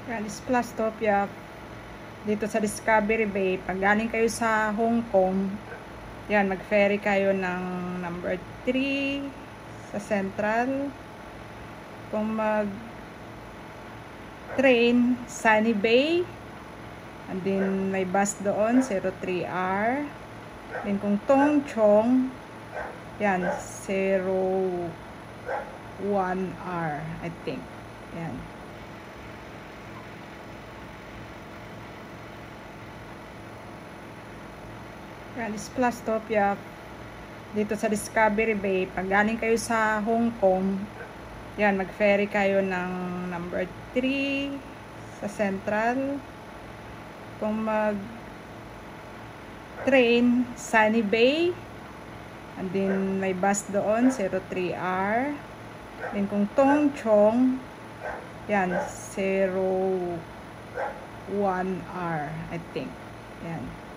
Yan is Plastopia dito sa Discovery Bay. Pag galing kayo sa Hong Kong, yan, mag-ferry kayo ng number 3 sa Central. Kung mag-train, Sunny Bay, and then may bus doon, 03R. Then kung Tung Chong, yan, 01R, I think. Yan. Yan is Plastopia dito sa Discovery Bay. Pag galing kayo sa Hong Kong, yan, mag-ferry kayo ng number 3 sa Central. Kung mag-train, Sunny Bay, and then may bus doon, 03R. Then kung Tung Chong, yan, 01R, I think. Yan.